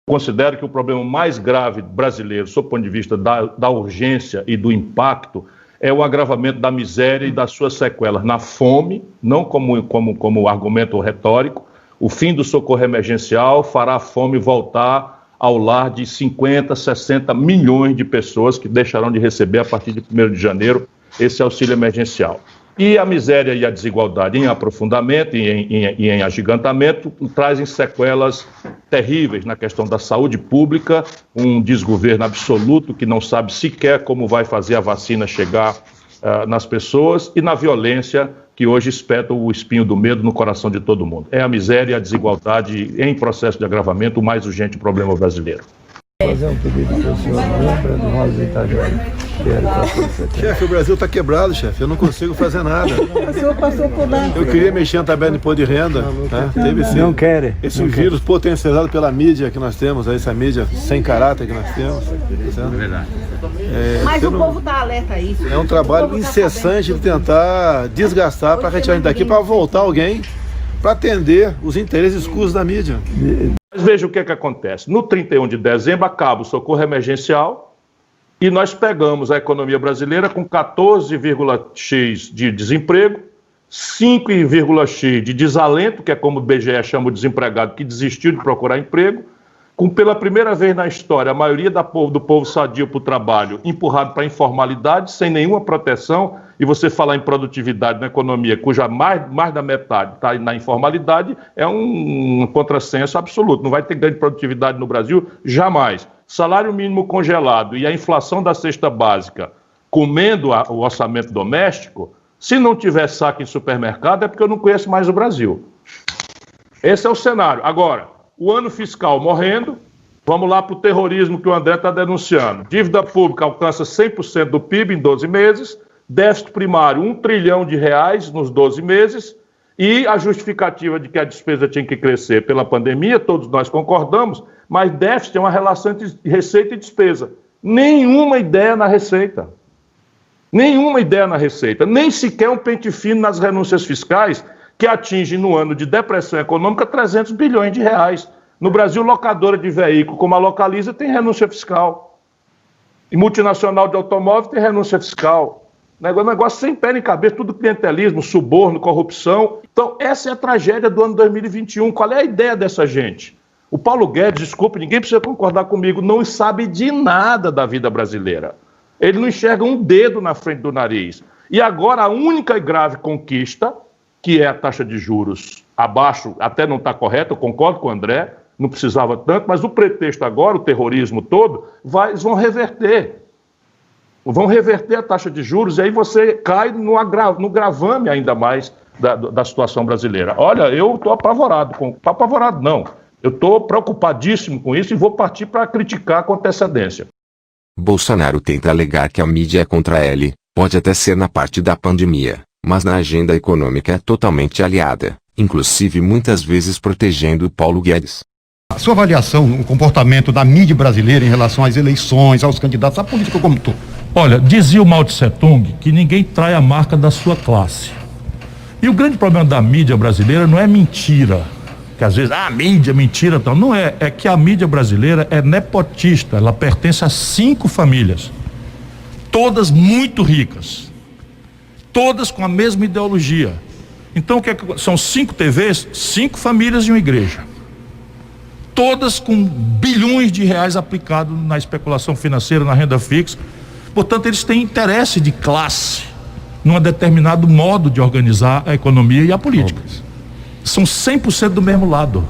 considero que o problema mais grave brasileiro, sob o ponto de vista da urgência e do impacto, é o agravamento da miséria e das suas sequelas na fome, não como argumento retórico. O fim do socorro emergencial fará a fome voltar ao lar de 50, 60 milhões de pessoas que deixarão de receber a partir de 1º de janeiro esse auxílio emergencial. E a miséria e a desigualdade em aprofundamento e em agigantamento trazem sequelas terríveis na questão da saúde pública, um desgoverno absoluto que não sabe sequer como vai fazer a vacina chegar nas pessoas, e na violência que hoje espeta o espinho do medo no coração de todo mundo. É a miséria e a desigualdade em processo de agravamento o mais urgente problema brasileiro. Fazer um pedido para o senhor, lembra do Rosa Itajaí. Chefe, o Brasil está quebrado, chefe. Eu não consigo fazer nada. O senhor passou por lá. Eu queria mexer na tabela de imposto de renda. Né? Teve sim. Não quer. Esse vírus potencializado pela mídia que nós temos, essa mídia sem caráter que nós temos. É verdade. Mas o povo está alerta a isso. É um trabalho incessante de tentar desgastar para retirar a gente daqui, para voltar alguém para atender os interesses escusos da mídia. Mas veja o que acontece. No 31 de dezembro acaba o socorro emergencial e nós pegamos a economia brasileira com 14,x de desemprego, 5,x de desalento, que é como o IBGE chama o desempregado que desistiu de procurar emprego, com pela primeira vez na história a maioria do povo sadio para o trabalho empurrado para a informalidade, sem nenhuma proteção, e você falar em produtividade na economia, cuja mais da metade está na informalidade, é um contrassenso absoluto. Não vai ter grande produtividade no Brasil, jamais. Salário mínimo congelado e a inflação da cesta básica comendo o orçamento doméstico, se não tiver saque em supermercado é porque eu não conheço mais o Brasil. Esse é o cenário. Agora, o ano fiscal morrendo, vamos lá para o terrorismo que o André está denunciando. Dívida pública alcança 100% do PIB em 12 meses, déficit primário R$1 trilhão nos 12 meses, e a justificativa de que a despesa tinha que crescer pela pandemia, todos nós concordamos, mas déficit é uma relação entre receita e despesa. Nenhuma ideia na receita. Nenhuma ideia na receita. Nem sequer um pente fino nas renúncias fiscais, que atinge no ano de depressão econômica R$300 bilhões. No Brasil, locadora de veículo como a Localiza tem renúncia fiscal. E multinacional de automóvel tem renúncia fiscal. Negócio sem pé nem cabeça, tudo clientelismo, suborno, corrupção. Então, essa é a tragédia do ano 2021. Qual é a ideia dessa gente? O Paulo Guedes, desculpe, ninguém precisa concordar comigo, não sabe de nada da vida brasileira. Ele não enxerga um dedo na frente do nariz. E agora, a única e grave conquista, que é a taxa de juros abaixo, até não está correta, eu concordo com o André, não precisava tanto, mas o pretexto agora, o terrorismo todo, eles vão reverter. Vão reverter a taxa de juros e aí você cai no gravame ainda mais da situação brasileira. Olha, eu estou apavorado, apavorado não, eu estou preocupadíssimo com isso e vou partir para criticar com antecedência. Bolsonaro tenta alegar que a mídia é contra ele, pode até ser na parte da pandemia, mas na agenda econômica é totalmente aliada, inclusive muitas vezes protegendo Paulo Guedes. A sua avaliação no comportamento da mídia brasileira em relação às eleições, aos candidatos, à política como todo? Olha, dizia o Mao Tse Tung que ninguém trai a marca da sua classe. E o grande problema da mídia brasileira não é mentira, que às vezes, mídia, mentira, então, não é, é que a mídia brasileira é nepotista, ela pertence a 5 famílias, todas muito ricas, todas com a mesma ideologia. Então, são 5 TVs, 5 famílias e uma igreja. Todas com bilhões de reais aplicados na especulação financeira, na renda fixa. Portanto, eles têm interesse de classe num determinado modo de organizar a economia e a política. São 100% do mesmo lado.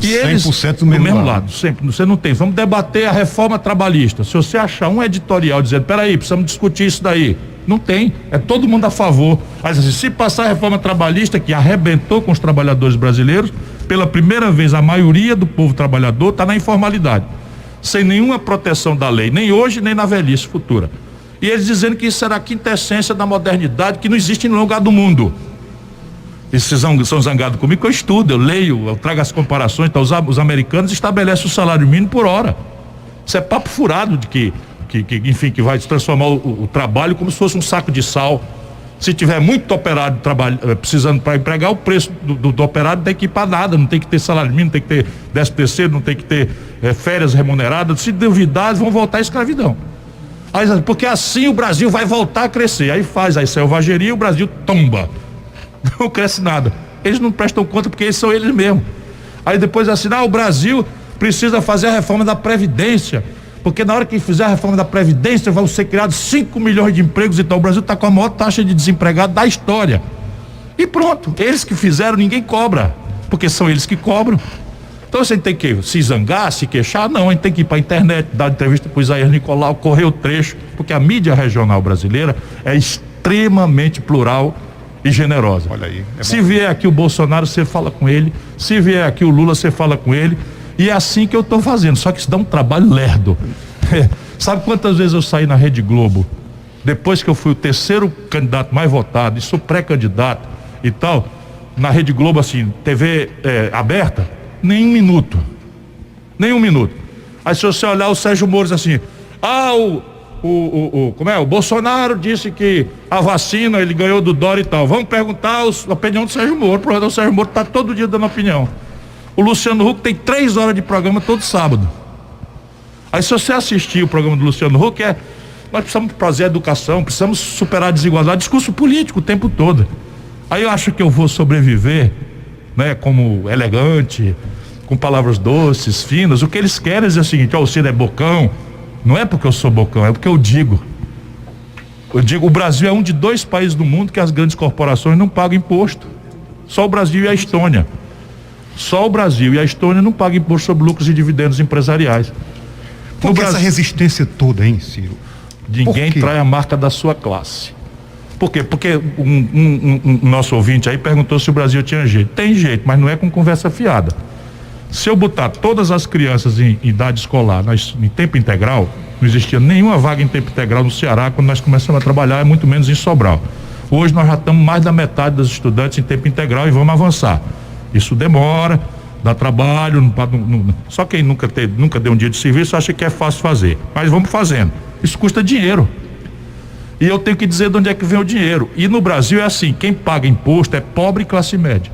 E 100% do mesmo lado. Sempre. Você não tem. Vamos debater a reforma trabalhista. Se você achar um editorial dizendo, peraí, precisamos discutir isso daí. Não tem. É todo mundo a favor. Mas assim, se passar a reforma trabalhista que arrebentou com os trabalhadores brasileiros, pela primeira vez a maioria do povo trabalhador está na informalidade, sem nenhuma proteção da lei, nem hoje nem na velhice futura. E eles dizendo que isso era a quintessência da modernidade, que não existe em nenhum lugar do mundo. Eles são zangados comigo, que eu estudo, eu leio, eu trago as comparações. Então, os americanos estabelecem o salário mínimo por hora. Isso é papo furado de que vai transformar o trabalho como se fosse um saco de sal. Se tiver muito operário precisando para empregar, o preço do operário tem que ir para nada, não tem que ter salário mínimo, não tem que ter 13º, não tem que ter férias remuneradas. Se duvidar, vão voltar à escravidão. Aí, porque assim o Brasil vai voltar a crescer. Aí faz a selvageria e o Brasil tomba. Não cresce nada. Eles não prestam conta porque eles são eles mesmos. Aí depois assim, o Brasil precisa fazer a reforma da Previdência. Porque na hora que fizer a reforma da Previdência vão ser criados 5 milhões de empregos, então o Brasil está com a maior taxa de desempregado da história. E pronto, eles que fizeram, ninguém cobra, porque são eles que cobram. Então você tem que se zangar, se queixar? Não, a gente tem que ir para a internet, dar entrevista para o Isaías Nicolau, correr o trecho, porque a mídia regional brasileira é extremamente plural e generosa. Olha aí. Se vier aqui o Bolsonaro, você fala com ele, se vier aqui o Lula, você fala com ele. E é assim que eu estou fazendo, só que isso dá um trabalho lerdo. Sabe quantas vezes eu saí na Rede Globo, depois que eu fui o terceiro candidato mais votado, e sou pré-candidato e tal, na Rede Globo, assim, TV aberta, nem um minuto. Aí se você olhar o Sérgio Moro assim, o Bolsonaro disse que a vacina ele ganhou do Dória e tal, vamos perguntar a opinião do Sérgio Moro. O Sérgio Moro está todo dia dando opinião. O Luciano Huck tem 3 horas de programa todo sábado. Aí se você assistir o programa do Luciano Huck, nós precisamos trazer educação, precisamos superar a desigualdade, discurso político o tempo todo. Aí eu acho que eu vou sobreviver, né, como elegante, com palavras doces, finas. O que eles querem é dizer o seguinte: o Ciro é bocão. Não é porque eu sou bocão, é porque eu digo, o Brasil é um de 2 países do mundo que as grandes corporações não pagam imposto. Só o Brasil e a Estônia. Só o Brasil e a Estônia não pagam imposto sobre lucros e dividendos empresariais. Por que essa resistência toda, hein, Ciro? Ninguém trai a marca da sua classe. Por quê? Porque um nosso ouvinte aí perguntou se o Brasil tinha jeito. Tem jeito, mas não é com conversa fiada. Se eu botar todas as crianças em idade escolar em tempo integral, não existia nenhuma vaga em tempo integral no Ceará quando nós começamos a trabalhar, muito menos em Sobral. Hoje nós já estamos mais da metade dos estudantes em tempo integral e vamos avançar. Isso demora, dá trabalho, só quem nunca deu um dia de serviço acha que é fácil fazer, mas vamos fazendo. Isso custa dinheiro. E eu tenho que dizer de onde é que vem o dinheiro. E no Brasil é assim, quem paga imposto é pobre e classe média.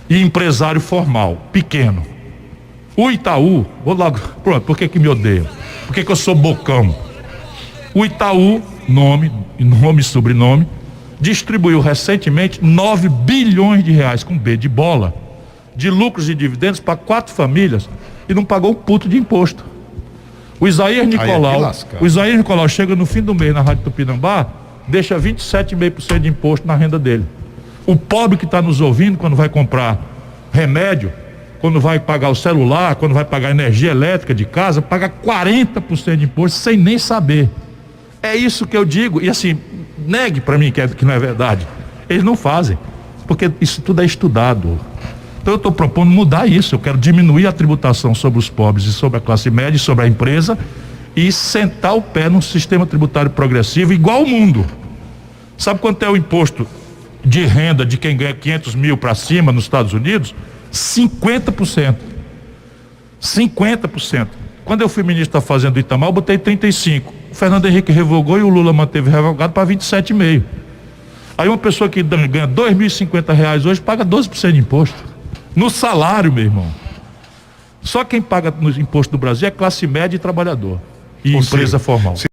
E empresário formal, pequeno. O Itaú, vou logo, pronto, por que me odeiam? Por que eu sou bocão? O Itaú, nome e sobrenome, distribuiu recentemente 9 bilhões de reais, com B de bola, de lucros e dividendos para 4 famílias e não pagou um puto de imposto. O Isaías Nicolau chega no fim do mês na Rádio Tupinambá, deixa 27,5% de imposto na renda dele. O pobre que está nos ouvindo, quando vai comprar remédio, quando vai pagar o celular, quando vai pagar energia elétrica de casa, paga 40% de imposto sem nem saber. É isso que eu digo. E assim, negue para mim que não é verdade. Eles não fazem, porque isso tudo é estudado. Então eu estou propondo mudar isso. Eu quero diminuir a tributação sobre os pobres e sobre a classe média e sobre a empresa e sentar o pé num sistema tributário progressivo igual ao mundo. Sabe quanto é o imposto de renda de quem ganha 500 mil para cima nos Estados Unidos? 50%. 50%. Quando eu fui ministro da Fazenda do Itamar, eu botei 35%. O Fernando Henrique revogou e o Lula manteve revogado para 27,5%. Aí uma pessoa que ganha R$2.050 hoje paga 12% de imposto. No salário, meu irmão. Só quem paga no imposto do Brasil é classe média e trabalhador. E empresa formal.